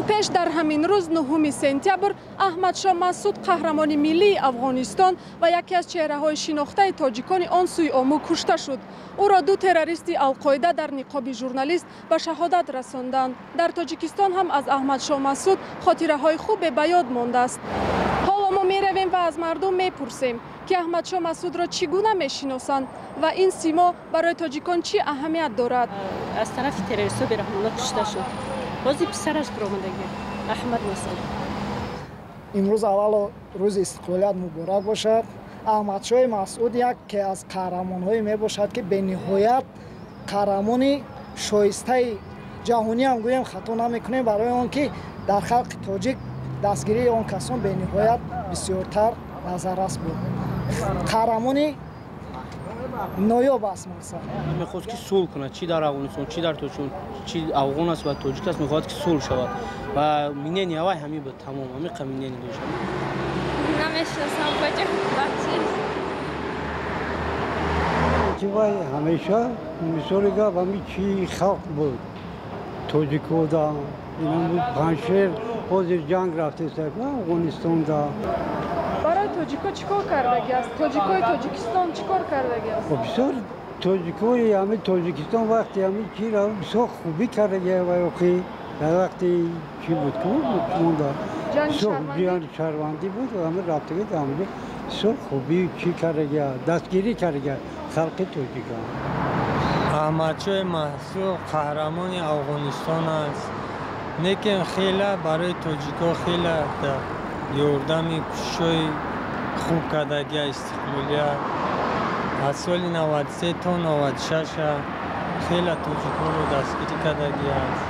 пеш дар ҳамин рӯз 9 сентябр аҳмадшоҳ масъуд қаҳрамони миллии афғонистон ва яке аз чеҳраҳои шинохтаи тоҷикони он сӯи омӯ кушта шуд. ӯро ду террористи алқоида дар ниқоби журналист ба шаҳодат расонданд. дар тоҷикистон ҳам аз аҳмадшоҳ масъуд хотираҳои хубе ба ёд мондааст. ҳоло мо меравем ва аз мардум мепурсем ки аҳмадшоҳ масъудро чӣ гуна мешиносанд ва ин симо барои тоҷикон чӣ аҳамият дорад. аз тарафи террористҳо бераҳмона кушта шуд. ҳозир писараш биромадаги аҳмад масъуд. имрӯз аввало рӯзи истиқлолият муборак бошад. аҳмадшоҳи масъуд яке аз қаҳрамонҳое мебошад ки бениҳоят қаҳрамони шоистаи ҷаҳониам гӯем хато намекунем, барои он ки дар халқи тоҷик дастгирии он касон бениҳоят бисёртар назаррас буд. қаҳрамони ноёб аст мақсад. мехост ки сулҳ кунад, чӣ дар афғонистон, чӣ дар тоҷикистон, чӣ афғон аст ва тоҷик аст, мехоҳад ки сулҳ шавад ва минени авай ҳамин буд, тамом ҳамиқа минени дошт. намешиносам бача бахши вай ҳамеша мисоли гап ҳамин чӣ халқ буд тоҷикода инам буд панҷшер ҳозир ҷанг рафтеста афғонистонда. барои тоҷико чӣ кор кардаги аст? тоҷикои тоҷикистон чӣ кор кардаги аст? бисёр тоҷикои ҳамин тоҷикистон вақти ҳамин чиро бисёр хубӣ кардаги вай охи дар вақти чӣ буд монда ҷанги шаҳрвандӣ буд ҳамин рафтаги ҳамин бисёр хубӣ чӣ кардаги дастгирӣ кардаги халқи тоҷикон. аҳмадшоҳи масъуд қаҳрамони афғонистон аст, лекин хеле барои тоҷико хеле ёрдами кӯшишҳои хуб кардаги истиқлолият аз соли 93 то 96 хеле тоҷикоро дастгирӣ кардаги аст.